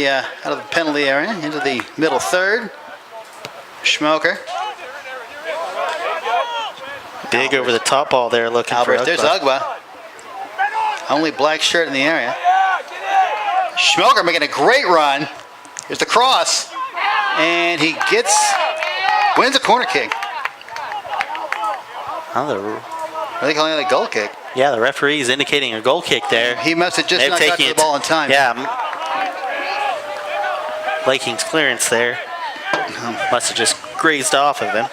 out of the penalty area into the middle third. Schmoker. Big over the top ball there looking Albert, for there's Ugba. Only black shirt in the area. Schmoker making a great run. Here's the cross. And he wins a corner kick. Oh, Are they calling it a goal kick? yeah, the referee's indicating a goal kick there. He must have just not got to the ball in time. Yeah. Laking's clearance there. Must have just grazed off of him.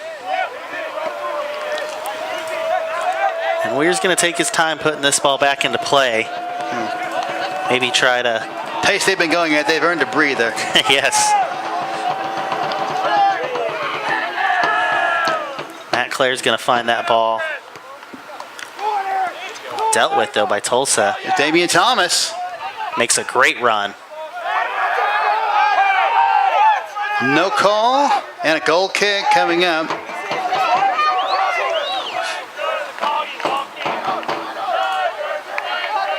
And Weir's going to take his time putting this ball back into play. Maybe try to... Pace they've been going at, they've earned a breather. Yes. Matt Clare's going to find that ball. Dealt with, though, by Tulsa. Damian Thomas. Makes a great run. No call, and a goal kick coming up.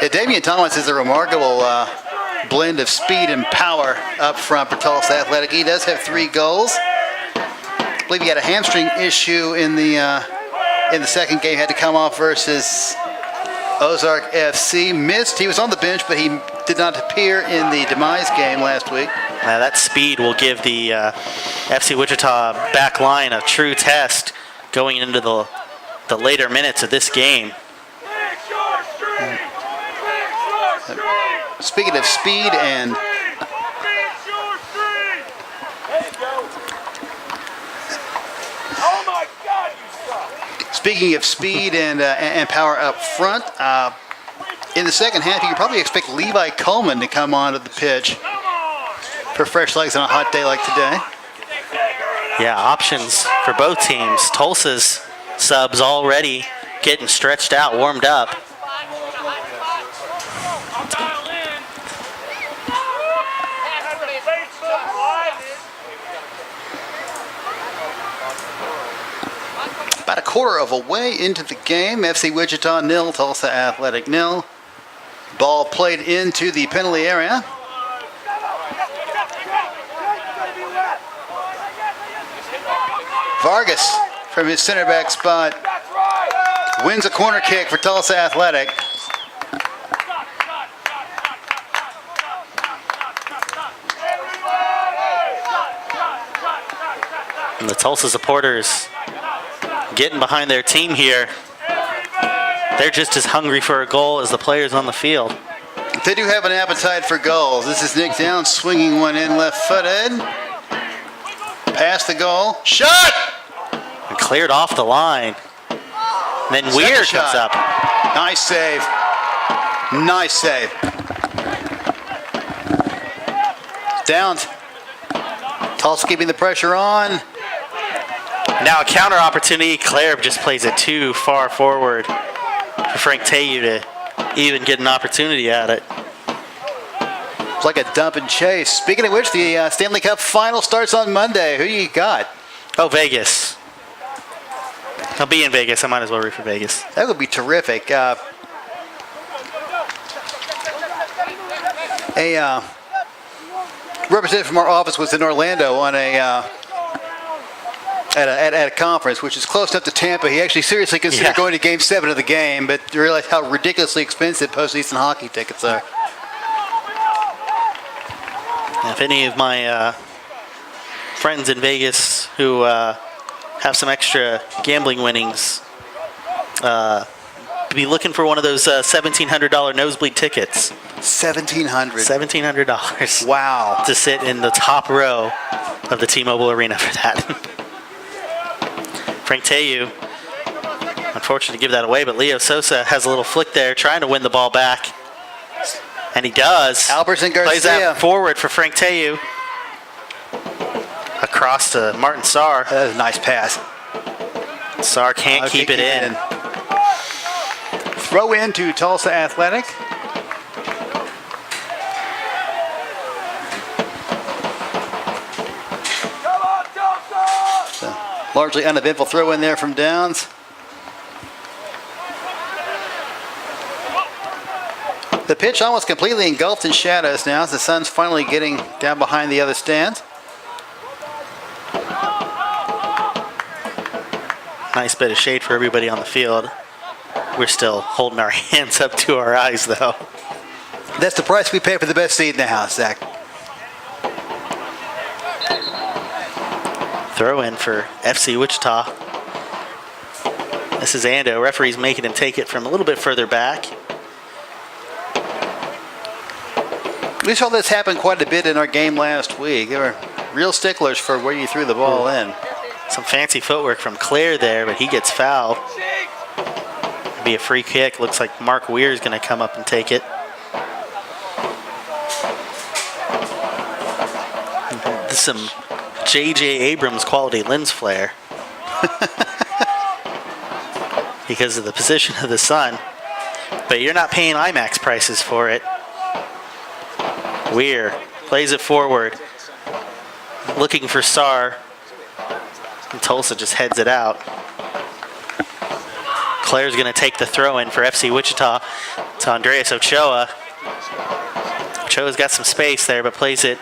Yeah, Damian Thomas is a remarkable blend of speed and power up front for Tulsa Athletic. He does have 3 goals. I believe he had a hamstring issue in the second game. Had to come off versus Ozark FC. Missed. He was on the bench, but he did not appear in the Demise game last week. That speed will give the FC Wichita back line a true test going into the later minutes of this game. Speaking of speed and power up front, in the second half, you could probably expect Levi Coleman to come onto the pitch for fresh legs on a hot day like today. Yeah, options for both teams. Tulsa's subs already getting stretched out, warmed up. About a quarter of a way into the game. FC Wichita 0, Tulsa Athletic 0. Ball played into the penalty area. Vargas from his center back spot wins a corner kick for Tulsa Athletic. And the Tulsa supporters getting behind their team here. They're just as hungry for a goal as the players on the field. They do have an appetite for goals. This is Nick Downs swinging one in left-footed. Past the goal. Shot! And cleared off the line. And then Weir comes up. Nice save. Nice save. Downs. Tulsa keeping the pressure on. Now a counter opportunity. Clare just plays it too far forward for Frank Tayu to even get an opportunity at it. It's like a dump and chase. Speaking of which, the Stanley Cup final starts on Monday. Who you got? Oh, Vegas. I'll be in Vegas. I might as well root for Vegas. That would be terrific. A representative from our office was in Orlando on at a conference, which is close enough to Tampa. He actually seriously considered going to Game 7 of the game, but realized how ridiculously expensive postseason hockey tickets are. If any of my friends in Vegas who have some extra gambling winnings, be looking for one of those $1,700 nosebleed tickets. $1,700. Wow. To sit in the top row of the T-Mobile Arena for that. Frank Tayu, unfortunate to give that away, but Leo Sosa has a little flick there, trying to win the ball back. And he does. Albertson Garcia. Plays that forward for Frank Tayu. Across to Martin Saar. That was a nice pass. Saar can't keep it in. Throw in to Tulsa Athletic. Largely uneventful throw in there from Downs. The pitch almost completely engulfed in shadows now as the sun's finally getting down behind the other stands. Nice bit of shade for everybody on the field. We're still holding our hands up to our eyes, though. That's the price we pay for the best seat in the house, Zach. Throw in for FC Wichita. This is Ando. Referee's making him take it from a little bit further back. We saw this happen quite a bit in our game last week. They were real sticklers for where you threw the ball in. Some fancy footwork from Claire there, but he gets fouled. Be a free kick. Looks like Mark Weir is going to come up and take it. This is some J.J. Abrams quality lens flare. Because of the position of the sun. But you're not paying IMAX prices for it. Weir plays it forward. Looking for Sarr. And Tulsa just heads it out. Claire's going to take the throw in for FC Wichita. It's Andreas Ochoa. Ochoa's got some space there, but plays it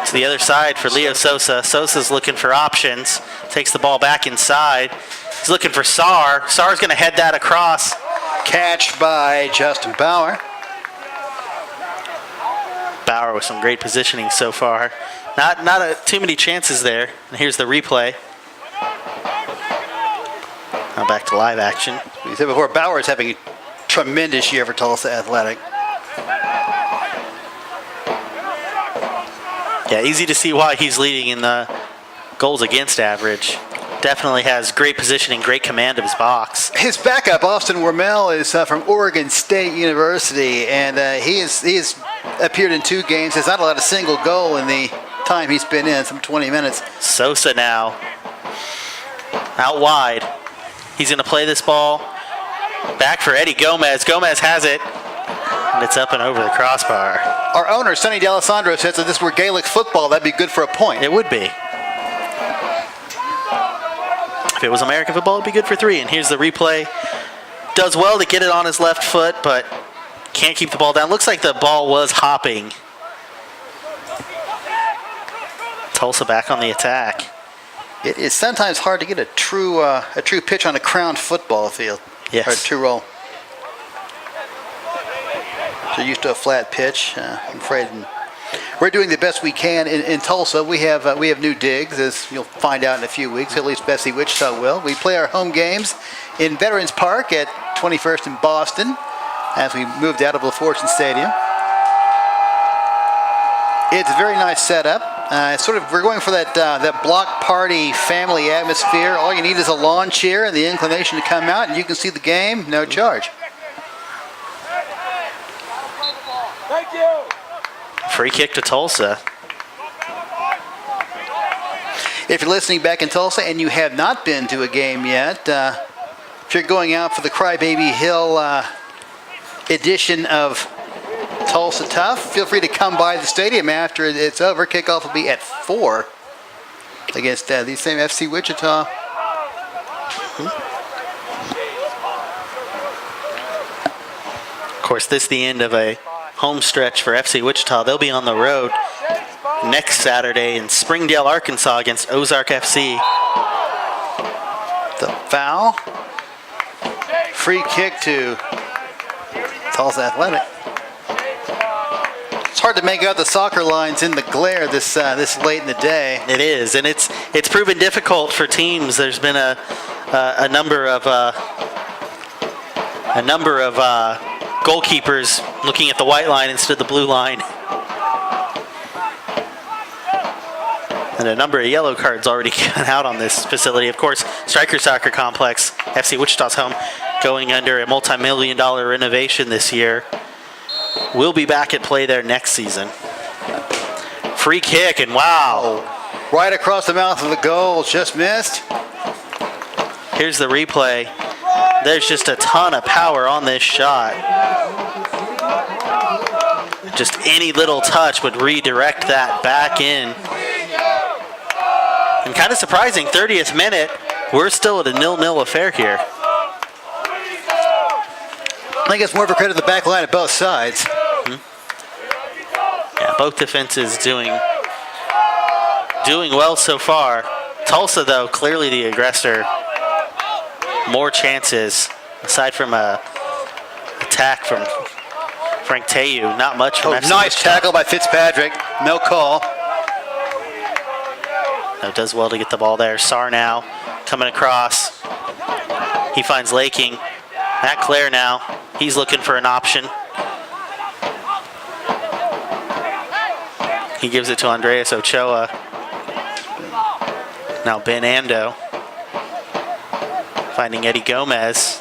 to the other side for Leo Sosa. Sosa's looking for options. Takes the ball back inside. He's looking for Sarr. Sarr's going to head that across. Catch by Justin Bauer. Bauer with some great positioning so far. Not too many chances there. And here's the replay. Now back to live action. We said before, Bauer is having a tremendous year for Tulsa Athletic. Yeah, easy to see why he's leading in the goals against average. Definitely has great positioning, great command of his box. His backup, Austin Wormel, is from Oregon State University, and he has appeared in 2 games. Has not allowed a single goal in the time he's been in, some 20 minutes. Sosa now out wide. He's going to play this ball back for Eddie Gomez. Gomez has it, and it's up and over the crossbar. Our owner, Sonny D'Alessandro, says that this were Gaelic football. That'd be good for a point. It would be. If it was American football, it'd be good for 3. And here's the replay. Does well to get it on his left foot, but can't keep the ball down. Looks like the ball was hopping. Tulsa back on the attack. It is sometimes hard to get a true pitch on a crowned football field. Yes. Or a true roll. So used to a flat pitch, I'm afraid. We're doing the best we can in Tulsa. We have new digs, as you'll find out in a few weeks. At least FC Wichita will. We play our home games in Veterans Park at 21st in Boston, as we moved out of LaFortune Stadium. It's a very nice setup. We're going for that block party family atmosphere. All you need is a lawn chair and the inclination to come out, and you can see the game, no charge. Thank you. Free kick to Tulsa. If you're listening back in Tulsa and you have not been to a game yet, if you're going out for the Crybaby Hill edition of Tulsa Tough, feel free to come by the stadium after it's over. Kickoff will be at 4 against the same FC Wichita. Of course, this is the end of a home stretch for FC Wichita. They'll be on the road next Saturday in Springdale, Arkansas against Ozark FC. The foul. Free kick to Tulsa Athletic. It's hard to make out the soccer lines in the glare this late in the day. It is, and it's proven difficult for teams. There's been a number of goalkeepers looking at the white line instead of the blue line. And a number of yellow cards already given out on this facility. Of course, Stryker Soccer Complex, FC Wichita's home, going under a multi-million-dollar renovation this year. We'll be back at play there next season. Free kick, and wow. Right across the mouth of the goal, just missed. Here's the replay. There's just a ton of power on this shot. Just any little touch would redirect that back in. And kind of surprising, 30th minute, we're still at a 0-0 affair here. I think it's more of a credit to the back line at both sides. Yeah, both defenses doing well so far. Tulsa, though, clearly the aggressor. More chances, aside from a attack from Frank Teyu. Not much from FC Nice Wichita. tackle by Fitzpatrick. No call. No, does well to get the ball there. Sarr now coming across. He finds Laking. Matt Clare now. He's looking for an option. He gives it to Andreas Ochoa. Now Ben Ando finding Eddie Gomez.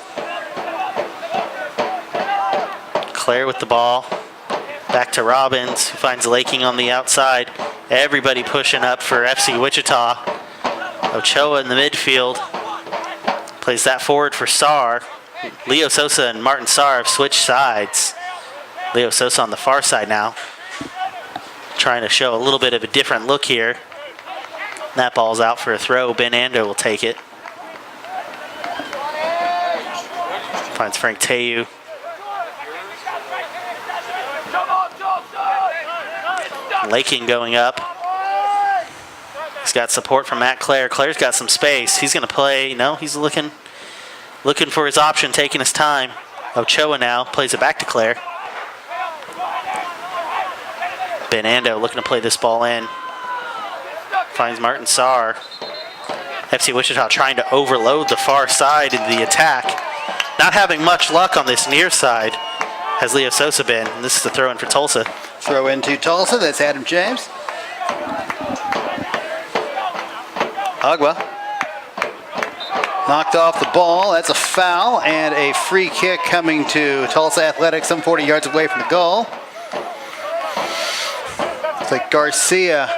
Clare with the ball. Back to Robbins, who finds Laking on the outside. Everybody pushing up for FC Wichita. Ochoa in the midfield. Plays that forward for Sarr. Leo Sosa and Martin Sarr have switched sides. Leo Sosa on the far side now. Trying to show a little bit of a different look here. That ball's out for a throw. Ben Ando will take it. Finds Frank Teyu. Laking going up. He's got support from Matt Clare. Clare's got some space. He's going to play. No, he's looking for his option, taking his time. Ochoa now plays it back to Clare. Ben Ando looking to play this ball in. Finds Martin Sarr. FC Wichita trying to overload the far side in the attack. Not having much luck on this near side has Leo Sosa been. And this is the throw in for Tulsa. Throw into Tulsa. That's Adam James. Agua knocked off the ball. That's a foul and a free kick coming to Tulsa Athletics, some 40 yards away from the goal. It's like Garcia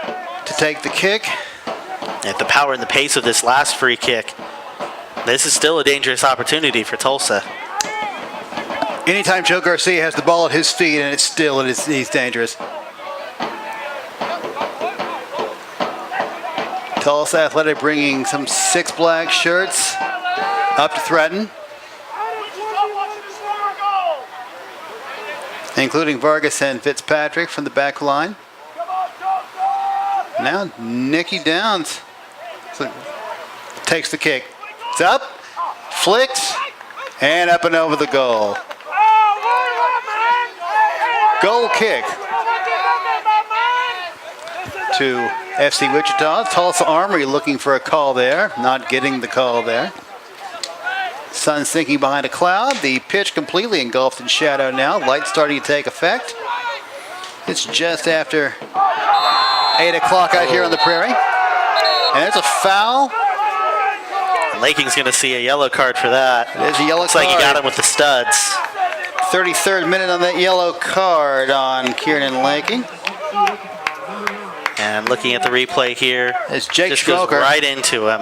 to take the kick. At the power and the pace of this last free kick, this is still a dangerous opportunity for Tulsa. Anytime Joe Garcia has the ball at his feet and he's dangerous. Tulsa Athletic bringing some 6 black shirts up to threaten, including Vargas and Fitzpatrick from the back line. Now Nicky Downs takes the kick. It's up, flicks, and up and over the goal. Goal kick to FC Wichita. Tulsa Armory looking for a call there. Not getting the call there. Sun sinking behind a cloud. The pitch completely engulfed in shadow now. Light starting to take effect. It's just after 8 o'clock out here on the prairie. And there's a foul. And Laking's going to see a yellow card for that. There's a yellow Looks card. like he got him with the studs. 33rd minute on that yellow card on Kieran Laking. And looking at the replay here, It's Jake just goes Stroker. right into him.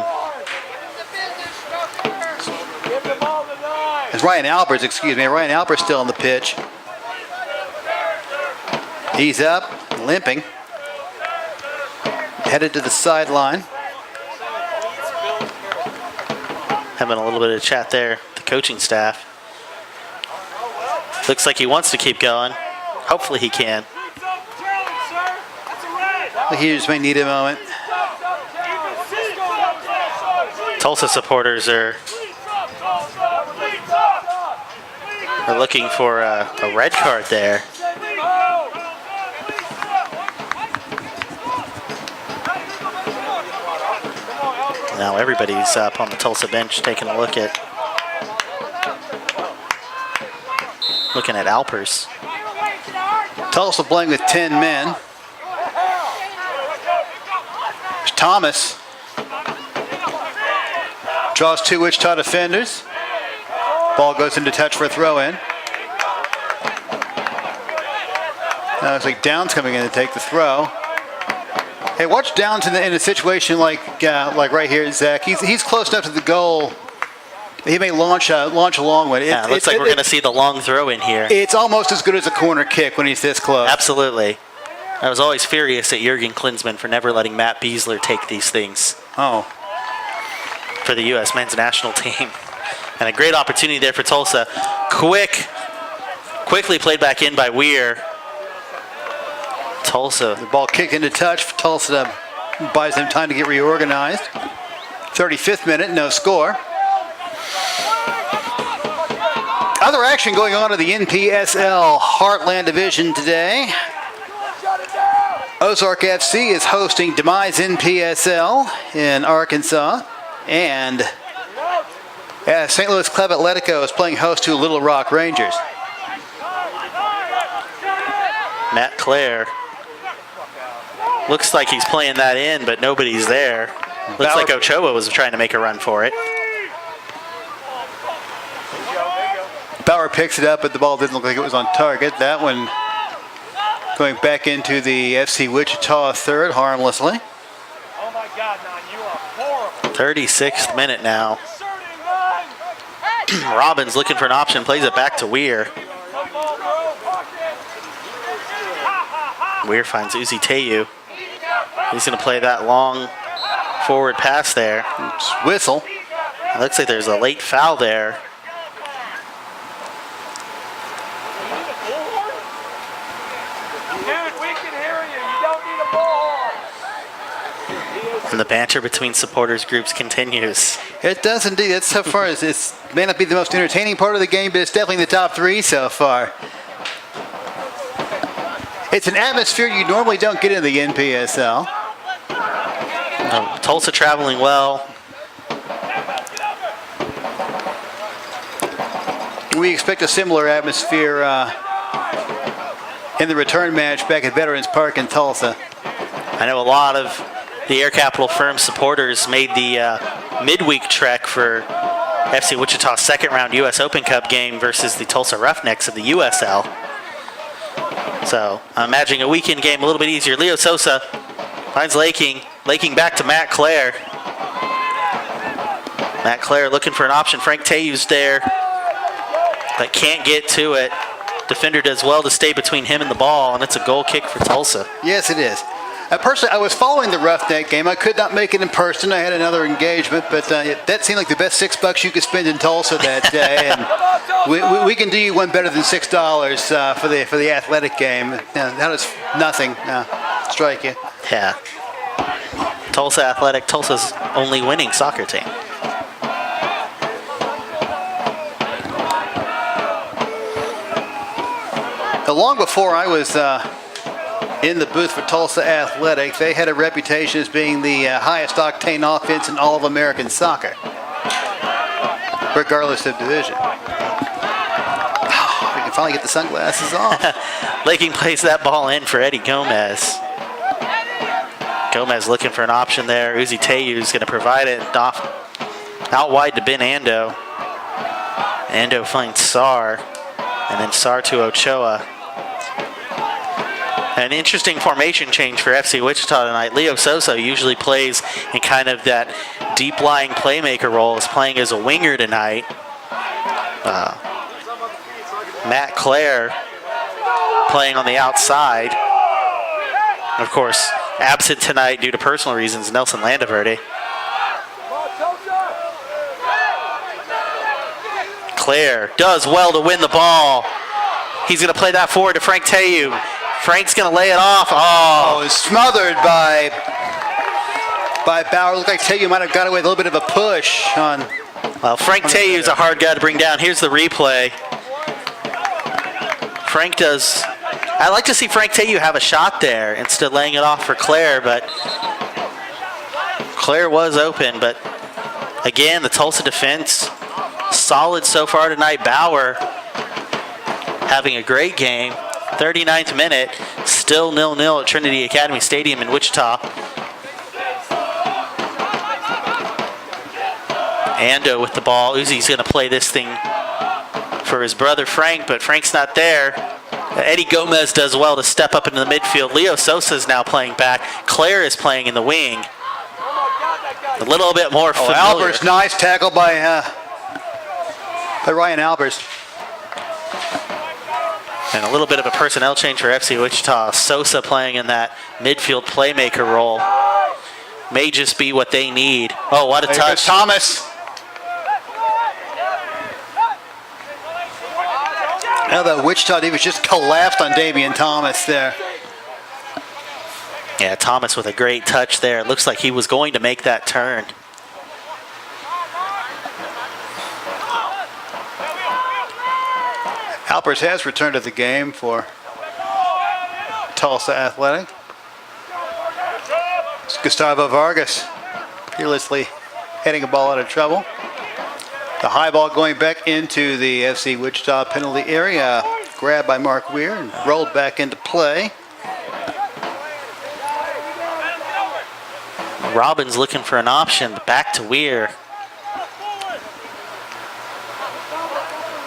It's Ryan Alberts, excuse me. Ryan Alberts still on the pitch. He's up, limping. Headed to the sideline. Having a little bit of chat there, the coaching staff. Looks like he wants to keep going. Hopefully he can. He just may need a moment. Tulsa supporters are looking for a red card there. Now everybody's up on the Tulsa bench taking a look at Alpers. Tulsa playing with 10 men. Thomas draws 2 Wichita defenders. Ball goes into touch for a throw-in. Now it's like Downs coming in to take the throw. Hey, watch Downs in a situation like right here, Zach. He's close enough to the goal. He may launch a long one. Yeah, it looks like we're going to see the long throw in here. It's almost as good as a corner kick when he's this close. Absolutely. I was always furious at Jurgen Klinsmann for never letting Matt Beasler take these things Oh, for the U.S. men's national team. And a great opportunity there for Tulsa. Quick quickly played back in by Weir. Tulsa. The ball kicked into touch. Tulsa buys them time to get reorganized. 35th minute, no score. Other action going on in the NPSL Heartland Division today. Ozark FC is hosting Demise NPSL in Arkansas. And St. Louis Club Atletico is playing host to Little Rock Rangers. Matt Clare. Looks like he's playing that in, but nobody's there. Looks like Ochoa was trying to make a run for it. Bauer picks it up, but the ball didn't look like it was on target. That one going back into the FC Wichita third harmlessly. Oh my God, Nan, you are horrible. 36th minute now. Robbins looking for an option, plays it back to Weir. Weir finds Uzi Teyu. He's going to play that long forward pass there. Whistle. It looks like there's a late foul there. Dude, we can hear you. You don't need a bullhorn. And the banter between supporters groups continues. It does indeed. That's so far as it may not be the most entertaining part of the game, but it's definitely in the top three so far. It's an atmosphere you normally don't get in the NPSL. Tulsa traveling well. We expect a similar atmosphere in the return match back at Veterans Park in Tulsa. I know a lot of the Air Capital Firm supporters made the midweek trek for FC Wichita's second round U.S. Open Cup game versus the Tulsa Roughnecks of the USL. So I'm imagining a weekend game a little bit easier. Leo Sosa finds Laking back to Matt Clare. Matt Clare looking for an option. Frank Teyu's there, but can't get to it. Defender does well to stay between him and the ball, and it's a goal kick for Tulsa. Yes, it is. Personally, I was following the Roughneck game. I could not make it in person. I had another engagement, but that seemed like the best $6 you could spend in Tulsa that day. And we can do you one better than $6 for the athletic game. How does nothing strike you? Yeah. Tulsa Athletic, Tulsa's only winning soccer team. Long before I was in the booth for Tulsa Athletic, they had a reputation as being the highest octane offense in all of American soccer, regardless of division. We can finally get the sunglasses off. Laking plays that ball in for Eddie Gomez. Gomez looking for an option there. Uzi Teyu is going to provide it out wide to Ben Ando. Ando finds Sar, and then Sar to Ochoa. An interesting formation change for FC Wichita tonight. Leo Sosa usually plays in kind of that deep-lying playmaker role, is playing as a winger tonight. Matt Clare playing on the outside. Of course, absent tonight due to personal reasons, Nelson Landaverde. Clare does well to win the ball. He's going to play that forward to Frank Teyu. Frank's going to lay it off. Oh, smothered by Bauer. Looked like Teyu might have got away with a little bit of a push on. Well, Frank Teyu's a hard guy to bring down. Here's the replay. Frank does. I like to see Frank Teyu have a shot there instead of laying it off for Clare, but Clare was open. But again, the Tulsa defense solid so far tonight. Bauer having a great game. 39th minute, still 0-0 at Trinity Academy Stadium in Wichita. Ando with the ball. Uzi's going to play this thing for his brother Frank, but Frank's not there. Eddie Gomez does well to step up into the midfield. Leo Sosa is now playing back. Clare is playing in the wing. A little bit more familiar. Albers, nice tackle by Ryan Albers. And a little bit of a personnel change for FC Wichita. Sosa playing in that midfield playmaker role. May just be what they need. Oh, what a touch. Thomas. Now that Wichita defense just collapsed on Damian Thomas there. Yeah, Thomas with a great touch there. It looks like he was going to make that turn. Alpers has returned to the game for Tulsa Athletic. It's Gustavo Vargas fearlessly heading a ball out of trouble. The high ball going back into the FC Wichita penalty area. Grabbed by Mark Weir and rolled back into play. Robbins looking for an option, but back to Weir.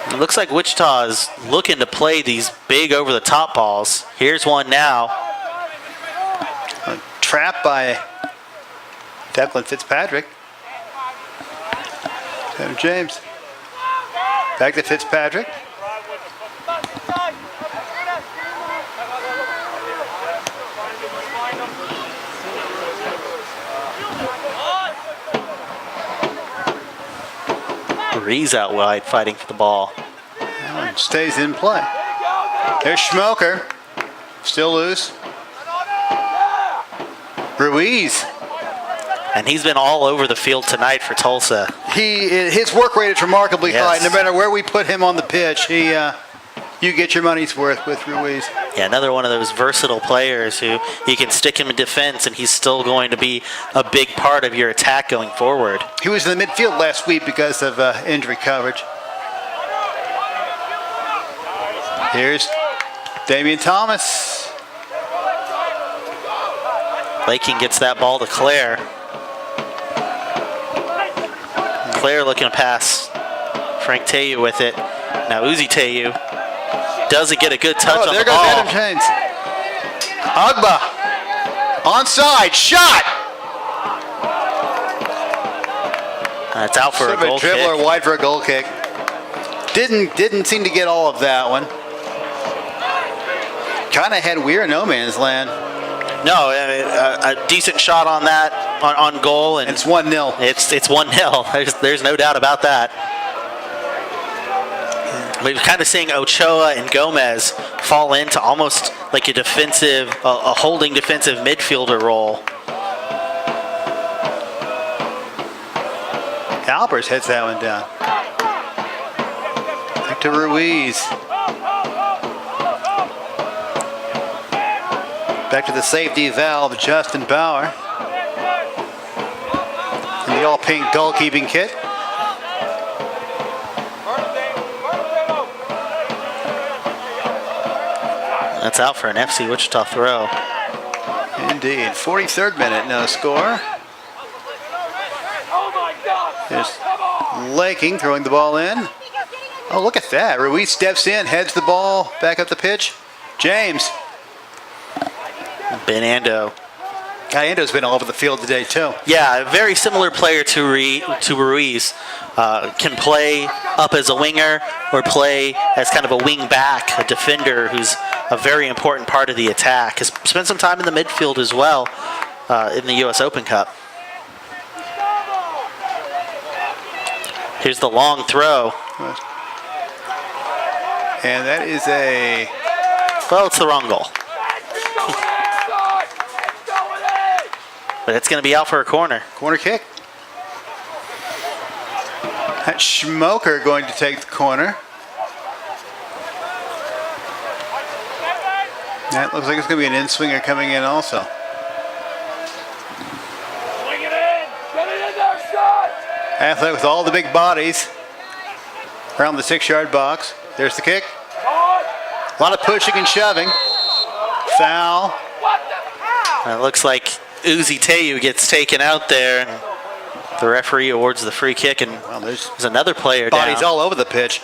It looks like Wichita is looking to play these big over-the-top balls. Here's one now. Trapped by Declan Fitzpatrick. Tanner James. Back to Fitzpatrick. Rees out wide fighting for the ball. Stays in play. There's Schmoker. Still loose. Ruiz. And he's been all over the field tonight for Tulsa. His work rate is remarkably Yes. high. No matter where we put him on the pitch, you get your money's worth with Ruiz. Yeah, another one of those versatile players who you can stick him in defense and he's still going to be a big part of your attack going forward. He was in the midfield last week because of injury coverage. Here's Damian Thomas. Laking gets that ball to Claire. Claire looking to pass Frank Teyu with it. Now Uzi Teyu doesn't get a good touch on there the goes ball. Adam James. Agba. Onside. Shot. That's out for Sort a of a goal dribbler kick. wide for a goal kick. Didn't seem to get all of that one. Kind of had Weir in no man's land. No, a decent shot on that, on goal. And It's 1-0. It's 1-0. There's no doubt about that. We're kind of seeing Ochoa and Gomez fall into almost like a defensive, a holding defensive midfielder role. Alpers heads that one down. Back to Ruiz. Back to the safety valve, Justin Bauer. In the all-pink goalkeeping kit. That's out for an FC Wichita throw. Indeed. 43rd minute, no score. There's Laking throwing the ball in. Oh, look at that. Ruiz steps in, heads the ball back up the pitch. James. Ben Ando. Ando's been all over the field today, too. Yeah, a very similar player to Ruiz. Can play up as a winger or play as kind of a wing back, a defender who's a very important part of the attack. Has spent some time in the midfield as well in the U.S. Open Cup. Here's the long throw. And that is a... Well, it's the wrong goal. But it's going to be out for a corner. Corner kick. That's Schmoker going to take the corner. That looks like it's going to be an in-swinger coming in also. Swing it in. Get it in there, son. Athletic with all the big bodies around the 6-yard box. There's the kick. A lot of pushing and shoving. Foul. What the hell? It looks like Uzi Teyu gets taken out there, and the referee awards the free kick, and Well, there's there's another player bodies down. all over the pitch.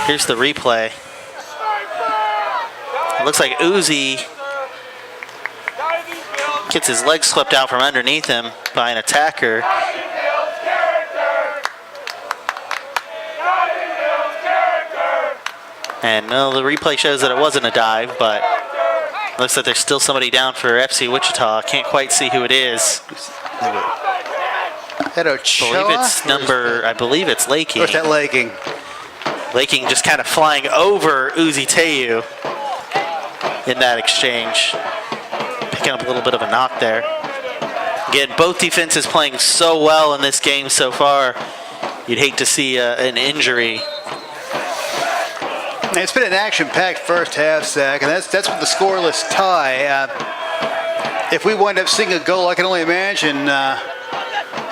Here's the replay. It looks like Uzi gets his legs swept out from underneath him by an attacker. And no, the replay shows that it wasn't a dive, but looks like there's still somebody down for FC Wichita. Can't quite see who it is. That Ochoa? I believe it's Laking. Or is that Laking? Laking just kind of flying over Uzi Teyu in that exchange. Picking up a little bit of a knock there. Again, both defenses playing so well in this game so far. You'd hate to see an injury. It's been an action-packed first half, Zach, and that's with the scoreless tie. If we wind up seeing a goal, I can only imagine how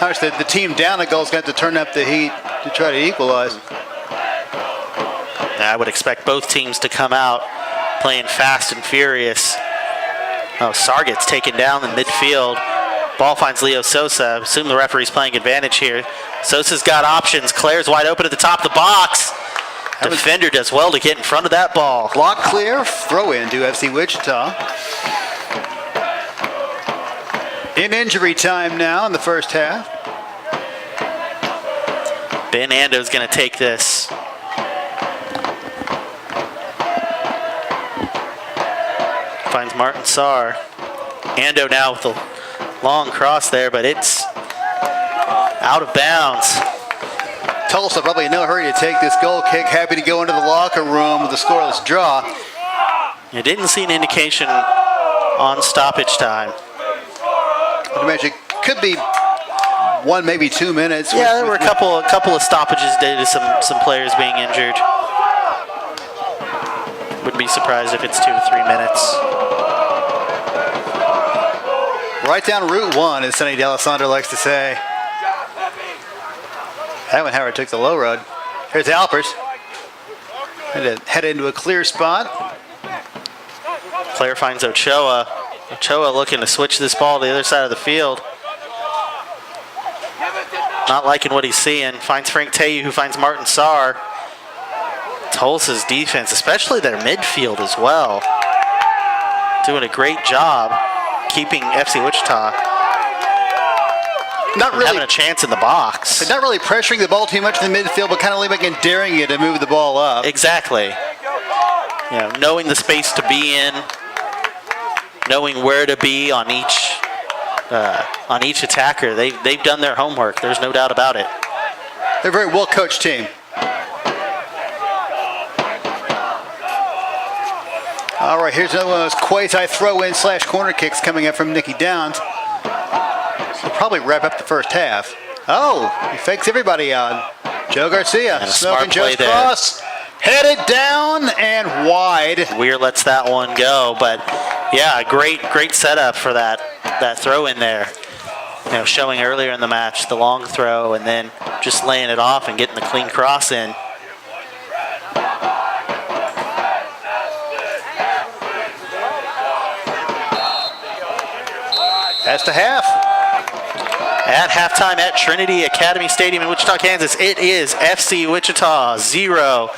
much the team down a goal is going to have to turn up the heat to try to equalize. I would expect both teams to come out playing fast and furious. Oh, Sar gets taken down in midfield. Ball finds Leo Sosa. Assume the referee's playing advantage here. Sosa's got options. Claire's wide open at the top of the box. Defender does well to get in front of that ball. Block clear, throw in to FC Wichita. In injury time now in the first half. Ben Ando's going to take this. Finds Martin Saar. Ando now with the long cross there, but it's out of bounds. Tulsa probably in no hurry to take this goal kick. Happy to go into the locker room with a scoreless draw. You didn't see an indication on stoppage time. I'd imagine it could be 1, maybe 2 minutes. Yeah, there were a couple of stoppages due to some players being injured. Wouldn't be surprised if it's 2 to 3 minutes. Right down Route 1, as Sonny D'Alessandro likes to say. That one, Howard took the low road. Here's Alpers. Had to head into a clear spot. Player finds Ochoa. Ochoa looking to switch this ball to the other side of the field. Not liking what he's seeing. Finds Frank Teyu, who finds Martin Saar. Tulsa's defense, especially their midfield as well, doing a great job keeping FC Wichita Not really having a chance in the box. Not really pressuring the ball too much in the midfield, but kind of leaving and daring you to move the ball up. Exactly. You know, knowing the space to be in, knowing where to be on each attacker. They've done their homework. There's no doubt about it. They're a very well-coached team. All right, here's another one of those quasi-throw-in / corner kicks coming up from Nicky Downs. He'll probably wrap up the first half. Oh, he fakes everybody on. Joe Garcia, smoking Joe's cross. Headed down and wide. Weir lets that one go, but yeah, great setup for that throw in there. You know, showing earlier in the match the long throw and then just laying it off and getting the clean cross in. That's the half. At halftime at Trinity Academy Stadium in Wichita, Kansas, it is FC Wichita 0,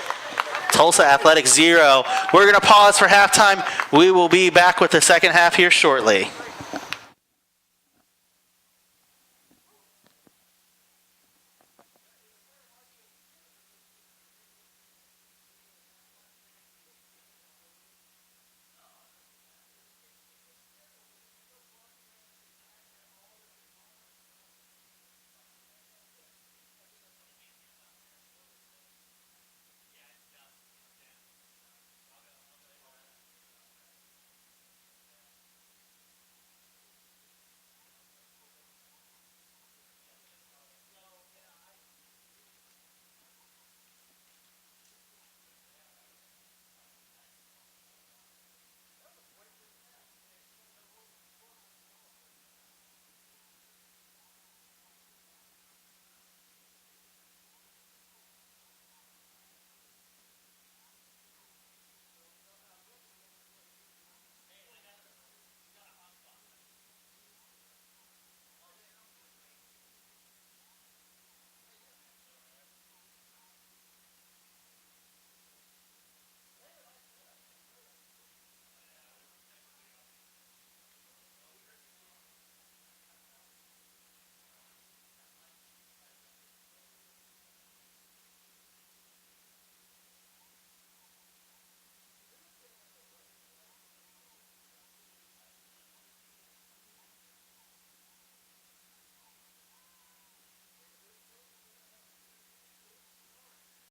Tulsa Athletics 0. We're going to pause for halftime. We will be back with the second half here shortly.